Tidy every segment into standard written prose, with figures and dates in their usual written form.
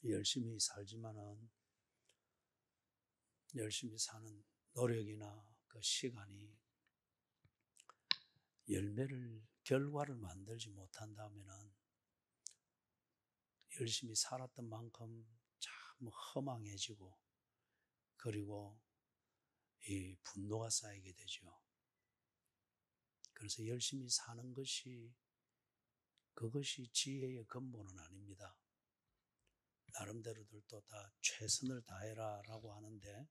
열심히 살지만은 열심히 사는 노력이나 그 시간이 결과를 만들지 못한다면은 열심히 살았던 만큼 참 허망해지고, 그리고 이 분노가 쌓이게 되죠. 그래서 열심히 사는 그것이 지혜의 근본은 아닙니다. 나름대로들도 다 최선을 다해라 라고 하는데,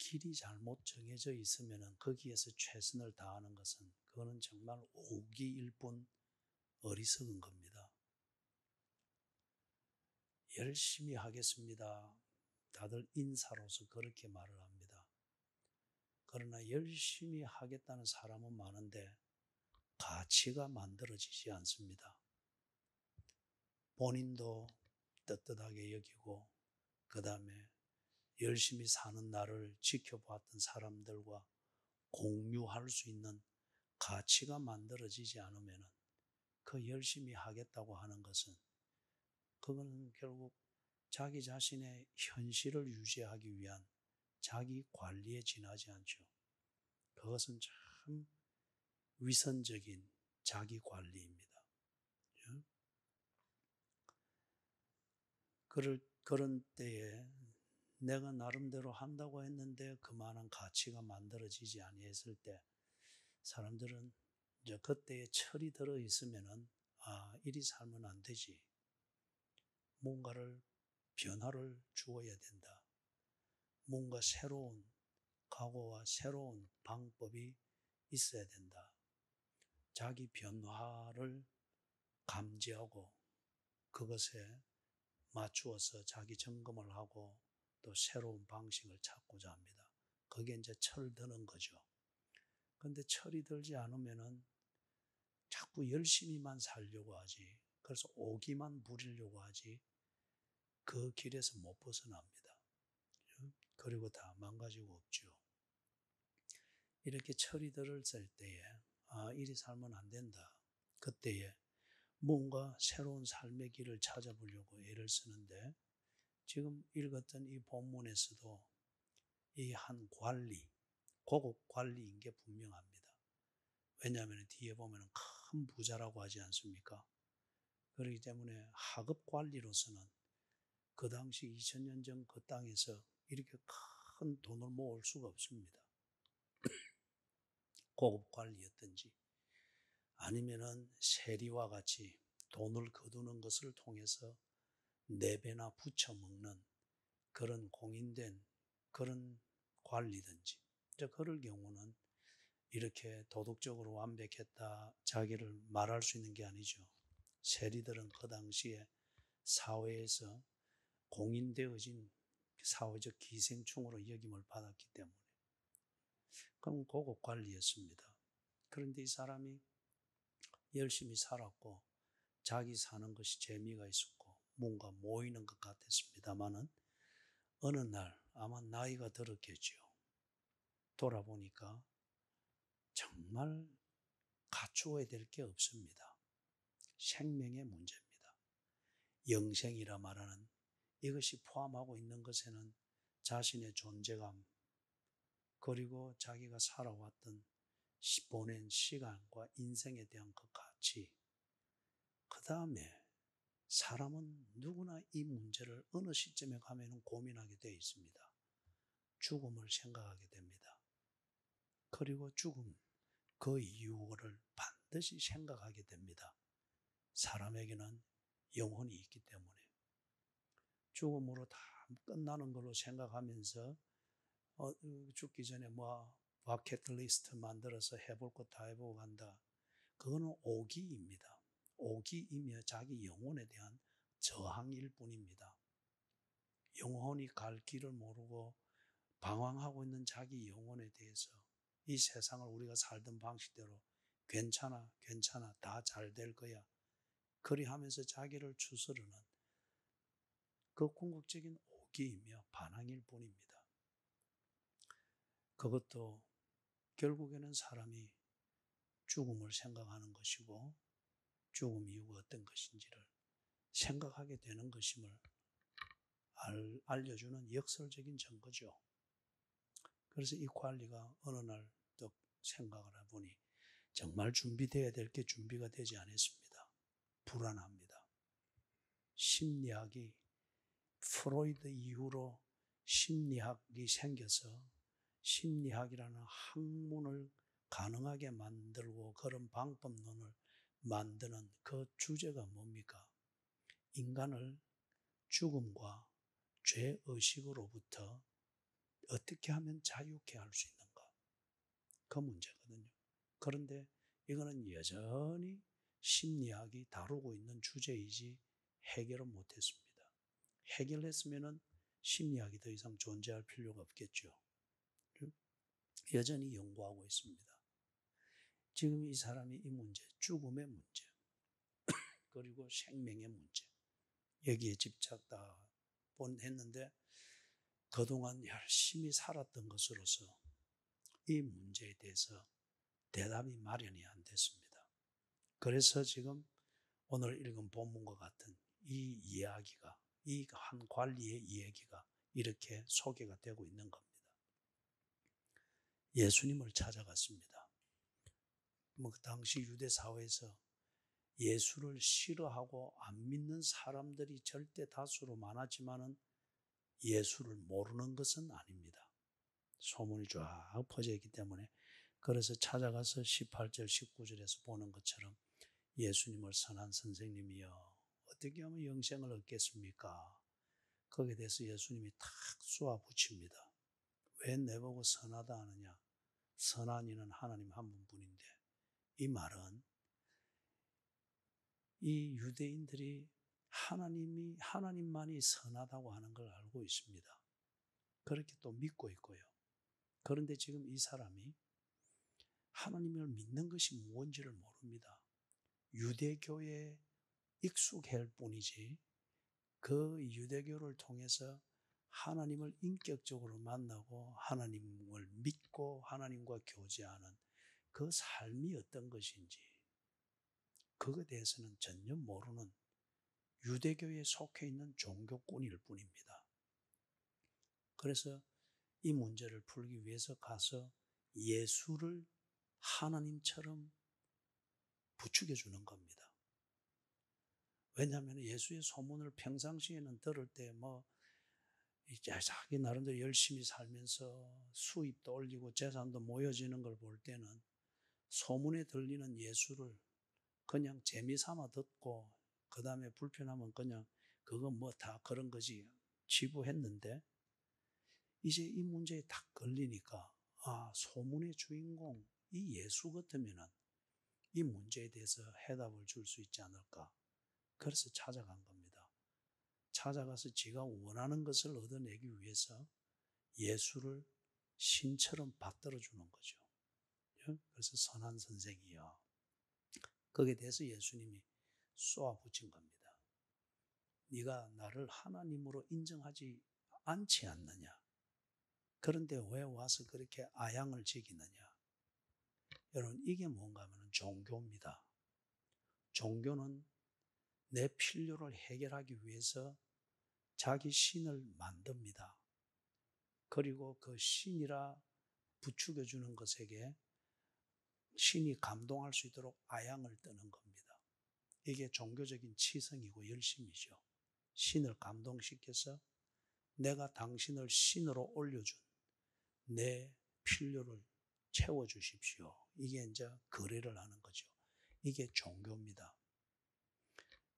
길이 잘못 정해져 있으면 거기에서 최선을 다하는 것은 그거는 정말 오기일 뿐 어리석은 겁니다. 열심히 하겠습니다. 다들 인사로서 그렇게 말을 합니다. 그러나 열심히 하겠다는 사람은 많은데 가치가 만들어지지 않습니다. 본인도 떳떳하게 여기고, 그 다음에 열심히 사는 나를 지켜보았던 사람들과 공유할 수 있는 가치가 만들어지지 않으면 그 열심히 하겠다고 하는 것은 그거는 결국 자기 자신의 현실을 유지하기 위한 자기 관리에 지나지 않죠. 그것은 참 위선적인 자기 관리입니다. 그런 때에 내가 나름대로 한다고 했는데 그만한 가치가 만들어지지 아니했을 때 사람들은 이제 그때에 철이 들어 있으면은 이리 살면 안 되지. 뭔가를 변화를 주어야 된다. 뭔가 새로운 각오와 새로운 방법이 있어야 된다. 자기 변화를 감지하고 그것에 맞추어서 자기 점검을 하고 또 새로운 방식을 찾고자 합니다. 그게 이제 철드는 거죠. 그런데 철이 들지 않으면은 자꾸 열심히만 살려고 하지. 그래서 오기만 부리려고 하지. 그 길에서 못 벗어납니다. 그리고 다 망가지고 없죠. 이렇게 철이 들었을 때에 이리 살면 안 된다. 그때에 뭔가 새로운 삶의 길을 찾아보려고 애를 쓰는데, 지금 읽었던 이 본문에서도 이 한 고급 관리인 게 분명합니다. 왜냐하면 뒤에 보면 큰 부자라고 하지 않습니까? 그렇기 때문에 하급 관리로서는 그 당시 2000년 전 그 땅에서 이렇게 큰 돈을 모을 수가 없습니다. 고급 관리였든지 아니면은 세리와 같이 돈을 거두는 것을 통해서 4배나 부쳐 먹는 그런 공인된 그런 관리든지, 이제 그럴 경우는 이렇게 도덕적으로 완벽했다 자기를 말할 수 있는 게 아니죠. 세리들은 그 당시에 사회에서 공인되어진 사회적 기생충으로 여김을 받았기 때문에 그럼 고급 관리였습니다. 그런데 이 사람이 열심히 살았고 자기 사는 것이 재미가 있었고 뭔가 모이는 것 같았습니다마는 어느 날 아마 나이가 들었겠죠. 돌아보니까 정말 갖추어야 될 게 없습니다. 생명의 문제입니다. 영생이라 말하는 이것이 포함하고 있는 것에는 자신의 존재감, 그리고 자기가 살아왔던 보낸 시간과 인생에 대한 그 가치, 그 다음에 사람은 누구나 이 문제를 어느 시점에 가면 고민하게 되어 있습니다. 죽음을 생각하게 됩니다. 그리고 죽음, 그 이유를 반드시 생각하게 됩니다. 사람에게는 영혼이 있기 때문에. 죽음으로 다 끝나는 걸로 생각하면서 죽기 전에 버킷리스트 만들어서 해볼 것 다 해보고 간다. 그거는 오기입니다. 오기이며 자기 영혼에 대한 저항일 뿐입니다. 영혼이 갈 길을 모르고 방황하고 있는 자기 영혼에 대해서 이 세상을 우리가 살던 방식대로 괜찮아, 괜찮아, 다 잘 될 거야. 그리 하면서 자기를 추스르는 그 궁극적인 오기이며 반항일 뿐입니다. 그것도 결국에는 사람이 죽음을 생각하는 것이고 죽음 이후가 어떤 것인지를 생각하게 되는 것임을 알려주는 역설적인 증거죠. 그래서 이 관리가 어느 날 또 생각을 해보니 정말 준비되어야 될 게 준비가 되지 않았습니다. 불안합니다. 심리학이 프로이드 이후로 심리학이 생겨서 심리학이라는 학문을 가능하게 만들고 그런 방법론을 만드는 그 주제가 뭡니까? 인간을 죽음과 죄의식으로부터 어떻게 하면 자유케 할 수 있는가? 그 문제거든요. 그런데 이거는 여전히 심리학이 다루고 있는 주제이지 해결은 못했습니다. 해결했으면 심리학이 더 이상 존재할 필요가 없겠죠. 여전히 연구하고 있습니다. 지금 이 사람이 이 문제, 죽음의 문제, 그리고 생명의 문제, 여기에 집착 다 했는데 그동안 열심히 살았던 것으로서 이 문제에 대해서 대답이 마련이 안 됐습니다. 그래서 지금 오늘 읽은 본문과 같은 이 이야기가, 이 한 관리의 이야기가 이렇게 소개가 되고 있는 겁니다. 예수님을 찾아갔습니다. 그 당시 유대 사회에서 예수를 싫어하고 안 믿는 사람들이 절대 다수로 많았지만은 예수를 모르는 것은 아닙니다. 소문이 쫙 퍼져 있기 때문에 그래서 찾아가서 18절, 19절에서 보는 것처럼 예수님을 선한 선생님이여 어떻게 하면 영생을 얻겠습니까? 거기에 대해서 예수님이 탁 쏘아붙입니다. 왜 내보고 선하다 하느냐? 선한 이는 하나님 한 분뿐인데 이 말은 이 유대인들이 하나님만이 선하다고 하는 걸 알고 있습니다. 그렇게 또 믿고 있고요. 그런데 지금 이 사람이 하나님을 믿는 것이 무엇인지를 모릅니다. 유대교에 익숙할 뿐이지 그 유대교를 통해서 하나님을 인격적으로 만나고 하나님을 믿고 하나님과 교제하는 그 삶이 어떤 것인지 그것에 대해서는 전혀 모르는 유대교에 속해 있는 종교꾼일 뿐입니다. 그래서 이 문제를 풀기 위해서 가서 예수를 하나님처럼 부추겨 주는 겁니다. 왜냐하면 예수의 소문을 평상시에는 들을 때 자기 나름대로 열심히 살면서 수입도 올리고 재산도 모여지는 걸 볼 때는 소문에 들리는 예수를 그냥 재미삼아 듣고 그 다음에 불편하면 그냥 그건 다 그런 거지 치부했는데 이제 이 문제에 딱 걸리니까 소문의 주인공 이 예수 같으면은 이 문제에 대해서 해답을 줄 수 있지 않을까. 그래서 찾아간 겁니다. 찾아가서 지가 원하는 것을 얻어내기 위해서 예수를 신처럼 받들어 주는 거죠. 그래서 선한 선생이요. 거기에 대해서 예수님이 쏘아붙인 겁니다. 네가 나를 하나님으로 인정하지 않지 않느냐. 그런데 왜 와서 그렇게 아양을 지키느냐. 여러분 이게 뭔가 하면 종교입니다. 종교는 내 필요를 해결하기 위해서 자기 신을 만듭니다. 그리고 그 신이라 부추겨주는 것에게 신이 감동할 수 있도록 아양을 뜨는 겁니다. 이게 종교적인 치성이고 열심이죠. 신을 감동시켜서 내가 당신을 신으로 올려준 내 필요를 채워주십시오. 이게 이제 거래를 하는 거죠. 이게 종교입니다.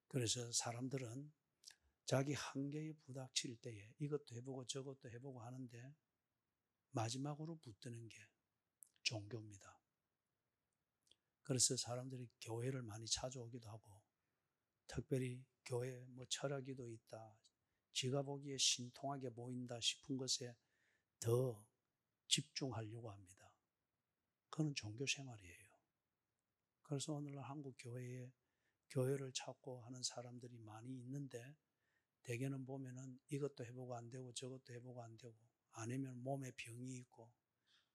그래서 사람들은 자기 한계에 부닥칠 때에 이것도 해보고 저것도 해보고 하는데 마지막으로 붙드는 게 종교입니다. 그래서 사람들이 교회를 많이 찾아오기도 하고 특별히 교회 철학기도 있다. 지가 보기에 신통하게 보인다 싶은 것에 더 집중하려고 합니다. 그건 종교 생활이에요. 그래서 오늘날 한국 교회에 교회를 찾고 하는 사람들이 많이 있는데 대개는 보면은 이것도 해보고 안 되고 저것도 해보고 안 되고 아니면 몸에 병이 있고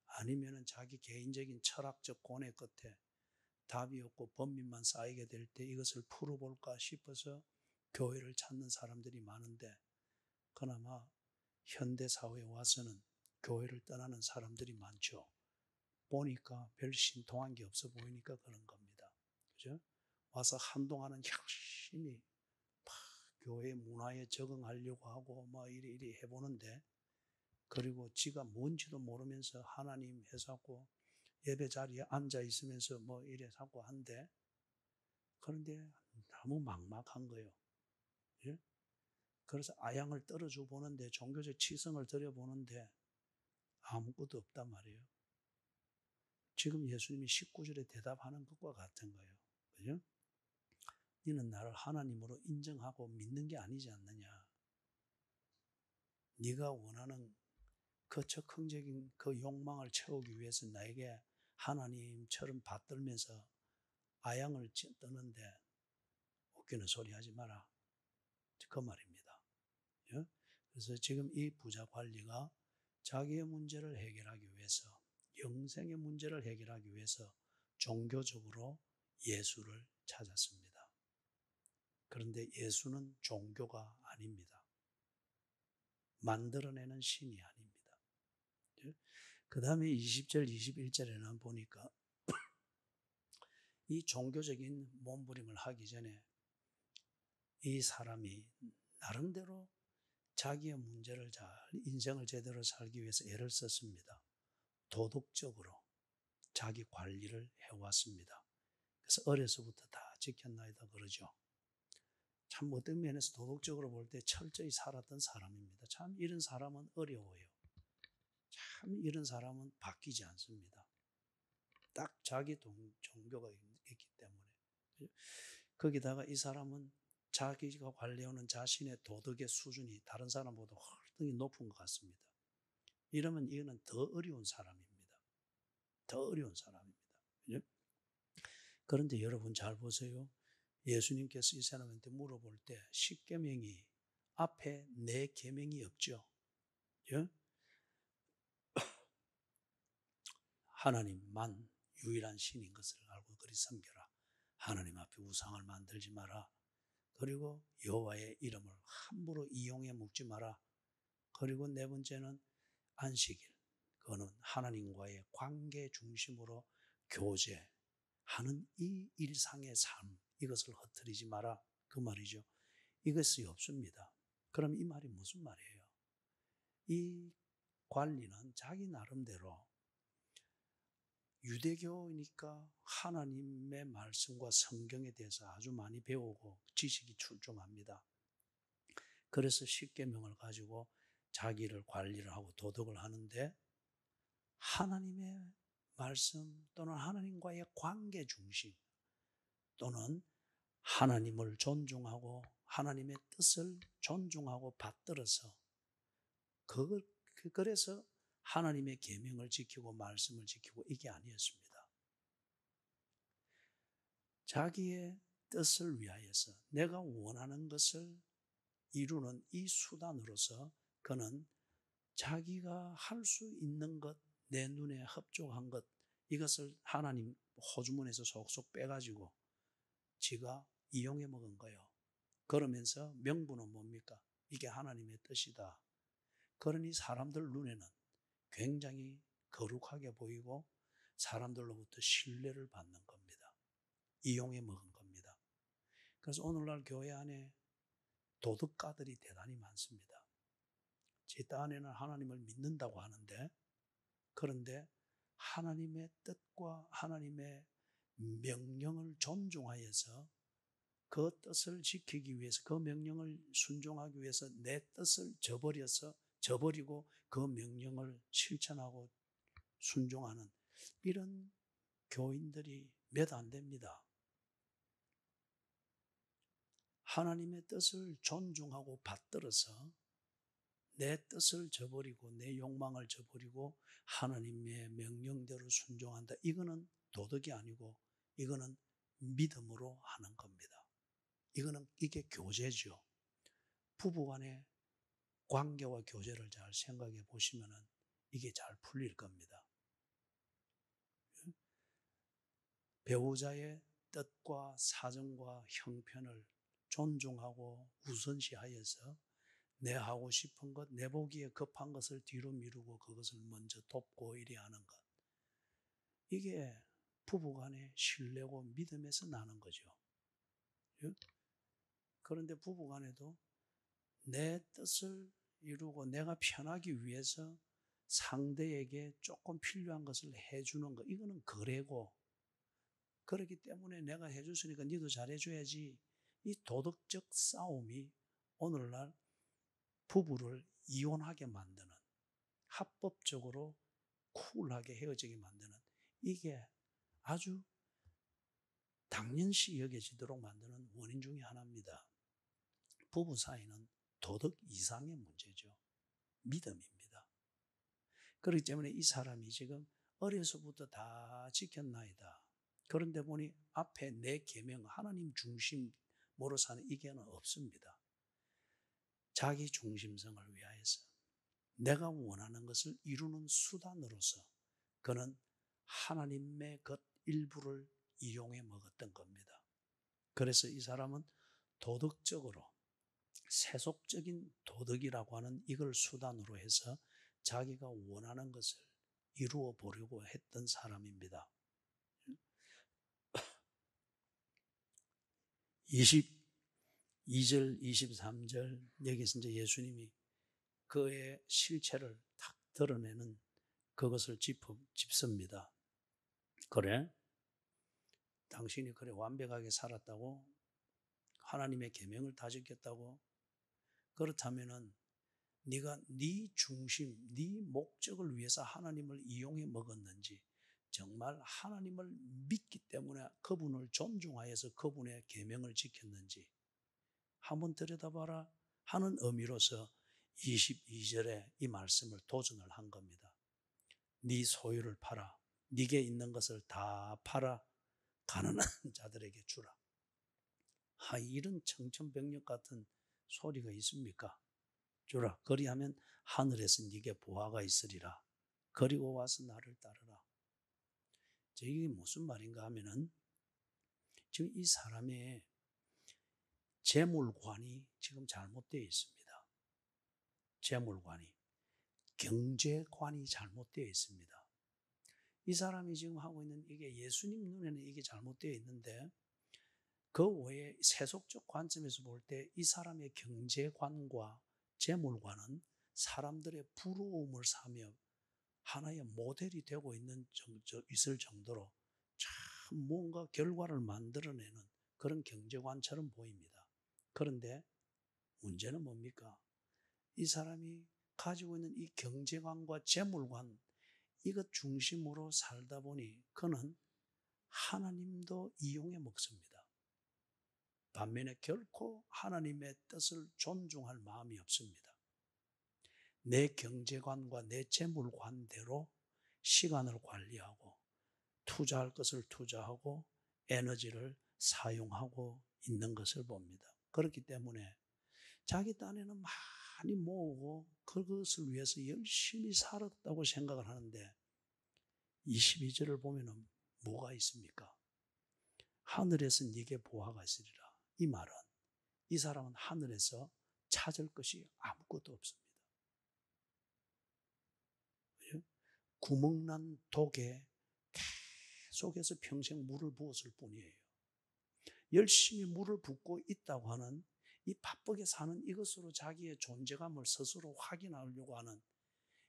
아니면은 자기 개인적인 철학적 고뇌 끝에 답이 없고 번민만 쌓이게 될 때 이것을 풀어볼까 싶어서 교회를 찾는 사람들이 많은데 그나마 현대사회에 와서는 교회를 떠나는 사람들이 많죠. 보니까 별 신통한 게 없어 보이니까 그런 겁니다. 그죠? 와서 한동안은 열심히 교회 문화에 적응하려고 하고 뭐 이리 해보는데, 그리고 지가 뭔지도 모르면서 하나님 해서고 예배 자리에 앉아 있으면서 뭐 이래 사고 한데, 그런데 너무 막막한 거예요. 예? 그래서 아양을 떨어져 보는데, 종교적 치성을 들여보는데 아무것도 없단 말이에요. 지금 예수님이 19절에 대답하는 것과 같은 거예요. 그죠? 너는 나를 하나님으로 인정하고 믿는 게 아니지 않느냐. 네가 원하는 그 적극적인 그 욕망을 채우기 위해서 나에게 하나님처럼 받들면서 아양을 떠는데 웃기는 소리 하지 마라. 그 말입니다. 예? 그래서 지금 이 부자 관리가 자기의 문제를 해결하기 위해서, 영생의 문제를 해결하기 위해서 종교적으로 예수를 찾았습니다. 그런데 예수는 종교가 아닙니다. 만들어내는 신이 아닙니다. 그 다음에 20절, 21절에는 보니까 이 종교적인 몸부림을 하기 전에 이 사람이 나름대로 자기의 문제를 잘, 인생을 제대로 살기 위해서 애를 썼습니다. 도덕적으로 자기 관리를 해왔습니다. 그래서 어려서부터 다 지켰나이다 그러죠. 참 어떤 면에서 도덕적으로 볼 때 철저히 살았던 사람입니다. 참 이런 사람은 어려워요. 참 이런 사람은 바뀌지 않습니다. 딱 자기 종교가 있기 때문에. 거기다가 이 사람은 자기가 관리하는 자신의 도덕의 수준이 다른 사람보다 훨씬 높은 것 같습니다. 이러면 이거는 더 어려운 사람입니다. 더 어려운 사람입니다. 그런데 여러분 잘 보세요. 예수님께서 이 사람한테 물어볼 때 10계명이 앞에 4계명이 없죠. 예? 하나님만 유일한 신인 것을 알고 그리 섬겨라. 하나님 앞에 우상을 만들지 마라. 그리고 여호와의 이름을 함부로 이용해 묵지 마라. 그리고 4번째는 안식일. 그거는 하나님과의 관계 중심으로 교제하는 이 일상의 삶, 이것을 흐트리지 마라. 그 말이죠. 이것이 없습니다. 그럼 이 말이 무슨 말이에요? 이 관리는 자기 나름대로 유대교이니까 하나님의 말씀과 성경에 대해서 아주 많이 배우고 지식이 출중합니다. 그래서 10계명을 가지고 자기를 관리를 하고 도덕을 하는데, 하나님의 말씀 또는 하나님과의 관계 중심, 또는 하나님을 존중하고 하나님의 뜻을 존중하고 받들어서 그래서 하나님의 계명을 지키고 말씀을 지키고 이게 아니었습니다. 자기의 뜻을 위하여서 내가 원하는 것을 이루는 이 수단으로서 그는 자기가 할 수 있는 것, 내 눈에 흡족한 것, 이것을 하나님 호주머니에서 속속 빼가지고 지가 이용해 먹은 거예요. 그러면서 명분은 뭡니까? 이게 하나님의 뜻이다. 그러니 사람들 눈에는 굉장히 거룩하게 보이고 사람들로부터 신뢰를 받는 겁니다. 이용해 먹은 겁니다. 그래서 오늘날 교회 안에 도덕가들이 대단히 많습니다. 제 딴에는 하나님을 믿는다고 하는데, 그런데 하나님의 뜻과 하나님의 명령을 존중하여서 그 뜻을 지키기 위해서, 그 명령을 순종하기 위해서 내 뜻을 저버리고 그 명령을 실천하고 순종하는 이런 교인들이 몇 안 됩니다. 하나님의 뜻을 존중하고 받들어서 내 뜻을 저버리고 내 욕망을 저버리고 하나님의 명령대로 순종한다. 이거는 도덕이 아니고 이거는 믿음으로 하는 겁니다. 이게 교제죠. 부부간의 관계와 교제를 잘 생각해 보시면 이게 잘 풀릴 겁니다. 배우자의 뜻과 사정과 형편을 존중하고 우선시하여서 내 하고 싶은 것, 내 보기에 급한 것을 뒤로 미루고 그것을 먼저 돕고 이래 하는 것. 이게 부부간의 신뢰고 믿음에서 나는 거죠. 그런데 부부간에도 내 뜻을 이루고 내가 편하기 위해서 상대에게 조금 필요한 것을 해주는 것, 이거는 거래고, 그렇기 때문에 내가 해줬으니까 니도 잘해줘야지. 이 도덕적 싸움이 오늘날 부부를 이혼하게 만드는, 합법적으로 쿨하게 헤어지게 만드는, 이게 아주 당연시 여겨지도록 만드는 원인 중에 하나입니다. 부부 사이는 도덕 이상의 문제죠. 믿음입니다. 그렇기 때문에 이 사람이 지금 어려서부터 다 지켰나이다. 그런데 보니 앞에 내 계명, 하나님 중심으로 사는 이게는 없습니다. 자기 중심성을 위하여서 내가 원하는 것을 이루는 수단으로서 그는 하나님의 것 일부를 이용해 먹었던 겁니다. 그래서 이 사람은 도덕적으로 세속적인 도덕이라고 하는 이걸 수단으로 해서 자기가 원하는 것을 이루어 보려고 했던 사람입니다. 22절, 23절 여기서 이제 예수님이 그의 실체를 탁 드러내는 그것을 짚습니다. 그래? 당신이 그래 완벽하게 살았다고? 하나님의 계명을 다 지켰다고? 그렇다면은 네가 네 중심, 네 목적을 위해서 하나님을 이용해 먹었는지, 정말 하나님을 믿기 때문에 그분을 존중하여서 그분의 계명을 지켰는지 한번 들여다봐라 하는 의미로서 22절에 이 말씀을 도전을 한 겁니다. 네 소유를 팔아, 네게 있는 것을 다 팔아 가난한 자들에게 주라. 이런 청천벽력 같은 소리가 있습니까? 주라. 그리하면 하늘에서 네게 보화가 있으리라. 그리고 와서 나를 따르라. 이게 무슨 말인가 하면은 지금 이 사람의 재물관이 지금 잘못되어 있습니다. 재물관이, 경제관이 잘못되어 있습니다. 이 사람이 지금 하고 있는 이게 예수님 눈에는 이게 잘못되어 있는데 그 외에 세속적 관점에서 볼 때 이 사람의 경제관과 재물관은 사람들의 부러움을 사며 하나의 모델이 되고 있을 정도로 참 뭔가 결과를 만들어내는 그런 경제관처럼 보입니다. 그런데 문제는 뭡니까? 이 사람이 가지고 있는 이 경제관과 재물관, 이것 중심으로 살다 보니 그는 하나님도 이용해 먹습니다. 반면에 결코 하나님의 뜻을 존중할 마음이 없습니다. 내 경제관과 내 재물관대로 시간을 관리하고 투자할 것을 투자하고 에너지를 사용하고 있는 것을 봅니다. 그렇기 때문에 자기 딴에는 많이 모으고 그것을 위해서 열심히 살았다고 생각을 하는데 22절을 보면 뭐가 있습니까? 하늘에서 네게 보화가 있으리라. 이 말은 이 사람은 하늘에서 찾을 것이 아무것도 없습니다. 구멍난 독에 계속해서 평생 물을 부었을 뿐이에요. 열심히 물을 붓고 있다고 하는 이 바쁘게 사는 이것으로 자기의 존재감을 스스로 확인하려고 하는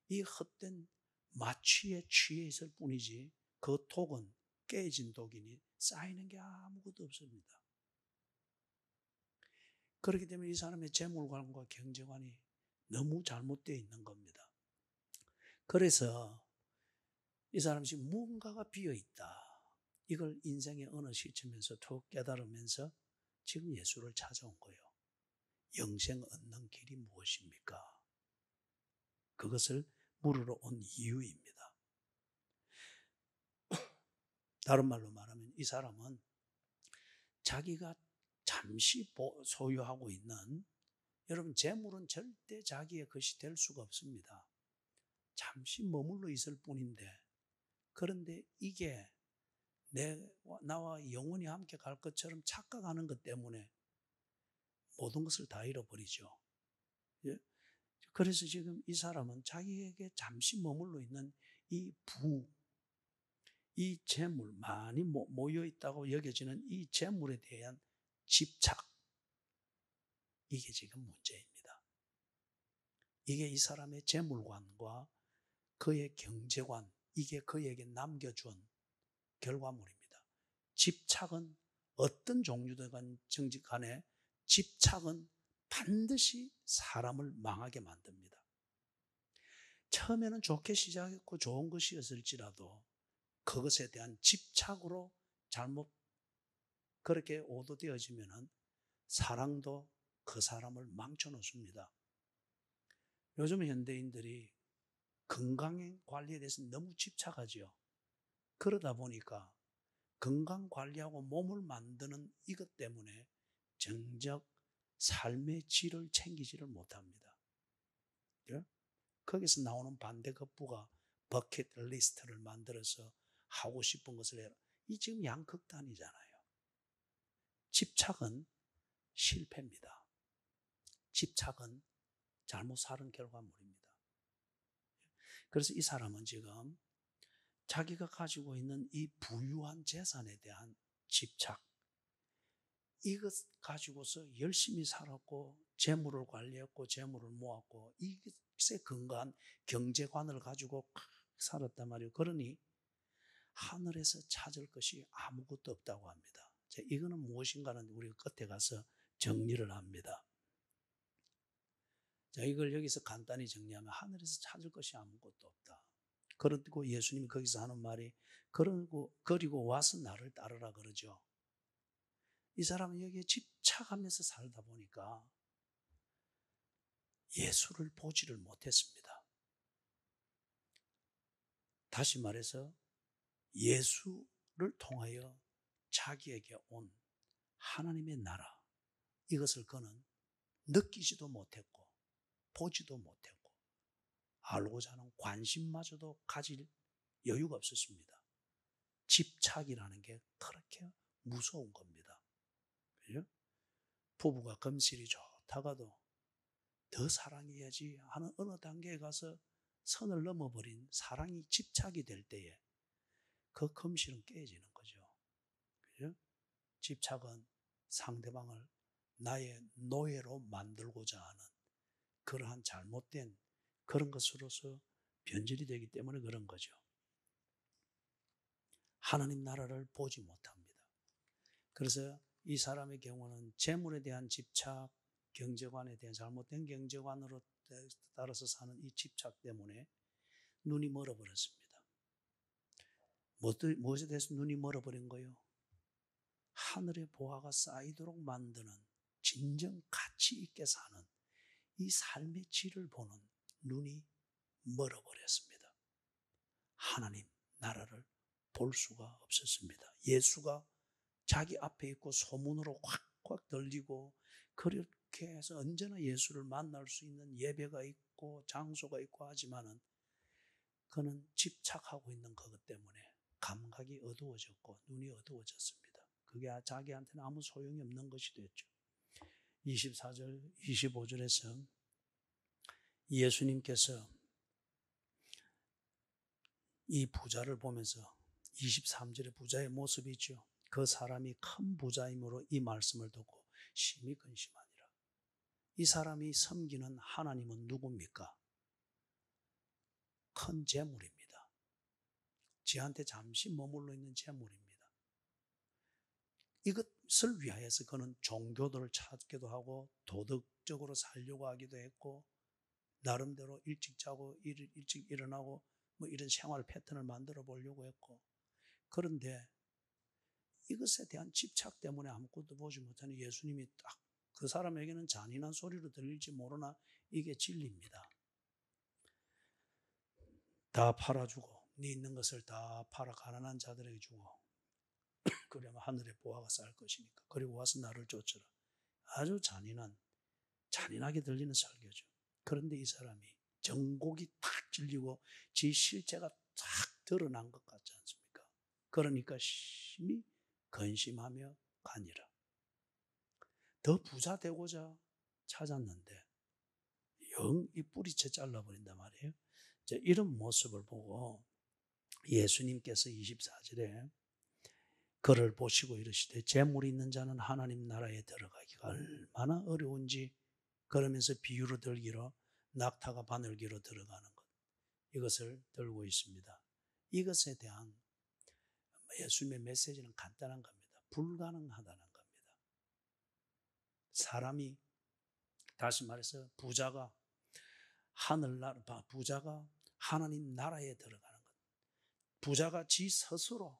이 헛된 마취에 취해 있을 뿐이지 그 독은 깨진 독이니 쌓이는 게 아무것도 없습니다. 그렇기 때문에 이 사람의 재물관과 경제관이 너무 잘못되어 있는 겁니다. 그래서 이 사람이 지금 무언가가 비어있다. 이걸 인생의 어느 시점에서 툭 깨달으면서 지금 예수를 찾아온 거예요. 영생 얻는 길이 무엇입니까? 그것을 물으러 온 이유입니다. 다른 말로 말하면 이 사람은 자기가 잠시 소유하고 있는, 여러분 재물은 절대 자기의 것이 될 수가 없습니다. 잠시 머물러 있을 뿐인데, 그런데 이게 나와 영원히 함께 갈 것처럼 착각하는 것 때문에 모든 것을 다 잃어버리죠. 예? 그래서 지금 이 사람은 자기에게 잠시 머물러 있는 이 이 재물, 많이 모여 있다고 여겨지는 이 재물에 대한 집착, 이게 지금 문제입니다. 이게 이 사람의 재물관과 그의 경제관, 이게 그에게 남겨준 결과물입니다. 집착은 어떤 종류든 정직 간에 집착은 반드시 사람을 망하게 만듭니다. 처음에는 좋게 시작했고 좋은 것이었을지라도 그것에 대한 집착으로 잘못 그렇게 오도되어지면 사랑도 그 사람을 망쳐놓습니다. 요즘 현대인들이 건강 관리에 대해서 너무 집착하지요. 그러다 보니까 건강 관리하고 몸을 만드는 이것 때문에 정작 삶의 질을 챙기지를 못합니다. 예? 거기서 나오는 반대급부가 버킷리스트를 만들어서 하고 싶은 것을 해라. 이 지금 양극단이잖아요. 집착은 실패입니다. 집착은 잘못 살은 결과물입니다. 그래서 이 사람은 지금 자기가 가지고 있는 이 부유한 재산에 대한 집착, 이것 가지고서 열심히 살았고 재물을 관리했고 재물을 모았고 이것에 근거한 경제관을 가지고 살았단 말이에요. 그러니 하늘에서 찾을 것이 아무것도 없다고 합니다. 자, 이거는 무엇인가는 우리가 끝에 가서 정리를 합니다. 자, 이걸 여기서 간단히 정리하면 하늘에서 찾을 것이 아무것도 없다. 그리고 예수님이 거기서 하는 말이 그리고 와서 나를 따르라 그러죠. 이 사람은 여기에 집착하면서 살다 보니까 예수를 보지를 못했습니다. 다시 말해서 예수를 통하여 자기에게 온 하나님의 나라, 이것을 그는 느끼지도 못했고 보지도 못했고 알고자 하는 관심마저도 가질 여유가 없었습니다. 집착이라는 게 그렇게 무서운 겁니다. 그죠? 부부가 금실이 좋다가도 더 사랑해야지 하는 어느 단계에 가서 선을 넘어버린 사랑이 집착이 될 때에 그 금실은 깨지는 거죠. 그죠? 집착은 상대방을 나의 노예로 만들고자 하는 그러한 잘못된 그런 것으로서 변질이 되기 때문에 그런 거죠. 하나님 나라를 보지 못합니다. 그래서 이 사람의 경우는 재물에 대한 집착, 경제관에 대한 잘못된 경제관으로 따라서 사는 이 집착 때문에 눈이 멀어버렸습니다. 무엇에 대해서 눈이 멀어버린 거예요? 하늘의 보화가 쌓이도록 만드는 진정 가치 있게 사는 이 삶의 질을 보는 눈이 멀어버렸습니다. 하나님 나라를 볼 수가 없었습니다. 예수가 자기 앞에 있고 소문으로 확확 들리고 그렇게 해서 언제나 예수를 만날 수 있는 예배가 있고 장소가 있고 하지만은 그는 집착하고 있는 그것 때문에 감각이 어두워졌고 눈이 어두워졌습니다. 그게 자기한테는 아무 소용이 없는 것이 됐죠. 24절, 25절에서 예수님께서 이 부자를 보면서 23절에 부자의 모습이 있죠. 그 사람이 큰 부자이므로 이 말씀을 듣고 심히 근심하니라. 이 사람이 섬기는 하나님은 누굽니까? 큰 재물입니다. 지한테 잠시 머물러 있는 재물입니다. 이것을 위하여서 그는 종교들을 찾기도 하고 도덕적으로 살려고 하기도 했고 나름대로 일찍 자고 일찍 일어나고 뭐 이런 생활 패턴을 만들어 보려고 했고, 그런데 이것에 대한 집착 때문에 아무것도 보지 못하는 예수님이 딱 그 사람에게는 잔인한 소리로 들릴지 모르나 이게 진리입니다. 다 팔아주고 네 있는 것을 다 팔아 가난한 자들에게 주고 그러면 하늘에 보화가 쌓일 것이니까 그리고 와서 나를 쫓으라. 아주 잔인하게 들리는 설교죠. 그런데 이 사람이 정곡이 탁 찔리고 지 실체가 탁 드러난 것 같지 않습니까? 그러니까 심히 근심하며 가니라. 더 부자 되고자 찾았는데 영 이 뿌리채 잘라버린단 말이에요. 이런 모습을 보고 예수님께서 24절에 그를 보시고 이르시되 재물이 있는 자는 하나님 나라에 들어가기가 얼마나 어려운지 그러면서 비유로 들기로 낙타가 바늘기로 들어가는 것, 이것을 들고 있습니다. 이것에 대한 예수님의 메시지는 간단한 겁니다. 불가능하다는 겁니다. 사람이, 다시 말해서 부자가 하나님 나라에 들어가는 것, 부자가 지 스스로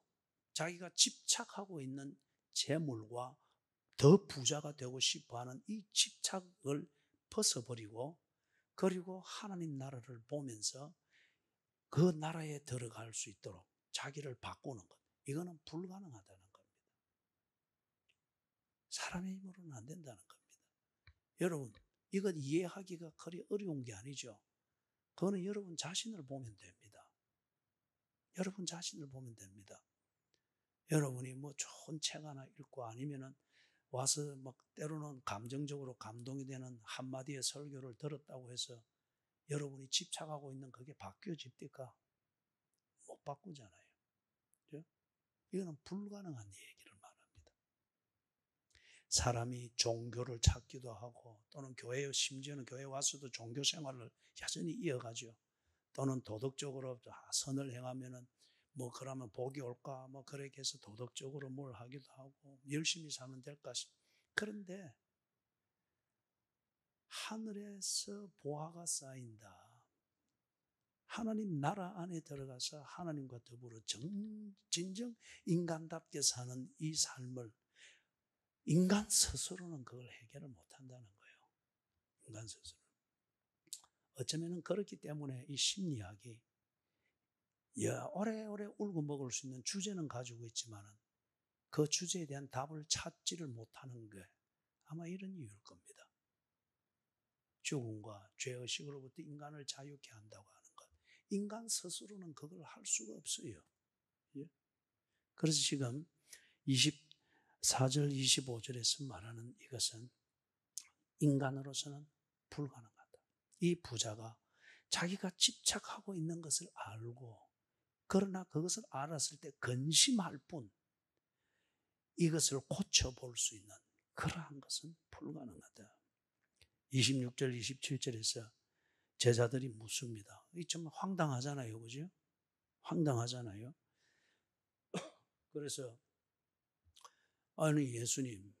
자기가 집착하고 있는 재물과 더 부자가 되고 싶어하는 이 집착을 벗어버리고, 그리고 하나님 나라를 보면서 그 나라에 들어갈 수 있도록 자기를 바꾸는 것, 이거는 불가능하다는 겁니다. 사람의 힘으로는 안 된다는 겁니다. 여러분, 이것 이해하기가 그리 어려운 게 아니죠. 그거는 여러분 자신을 보면 됩니다. 여러분 자신을 보면 됩니다. 여러분이 뭐 좋은 책 하나 읽고 아니면은 와서 막 때로는 감정적으로 감동이 되는 한마디의 설교를 들었다고 해서 여러분이 집착하고 있는 그게 바뀌어집니까? 못 바꾸잖아요. 그죠? 이거는 불가능한 얘기를 말합니다. 사람이 종교를 찾기도 하고 또는 교회에, 심지어는 교회 와서도 종교 생활을 여전히 이어가죠. 또는 도덕적으로 선을 행하면은 뭐 그러면 복이 올까 뭐 그렇게 해서 도덕적으로 뭘 하기도 하고 열심히 사면 될까. 그런데 하늘에서 보화가 쌓인다. 하나님 나라 안에 들어가서 하나님과 더불어 진정 인간답게 사는 이 삶을 인간 스스로는 그걸 해결을 못한다는 거예요. 인간 스스로. 어쩌면 그렇기 때문에 이 심리학이 오래오래 울고 먹을 수 있는 주제는 가지고 있지만 그 주제에 대한 답을 찾지를 못하는 게 아마 이런 이유일 겁니다. 죽음과 죄의식으로부터 인간을 자유케 한다고 하는 것. 인간 스스로는 그걸 할 수가 없어요. 그래서 지금 24절, 25절에서 말하는 이것은 인간으로서는 불가능하다. 이 부자가 자기가 집착하고 있는 것을 알고, 그러나 그것을 알았을 때 근심할 뿐 이것을 고쳐볼 수 있는 그러한 것은 불가능하다. 26절, 27절에서 제자들이 묻습니다. 이 좀 황당하잖아요. 그죠? 황당하잖아요. 그래서 아니 예수님,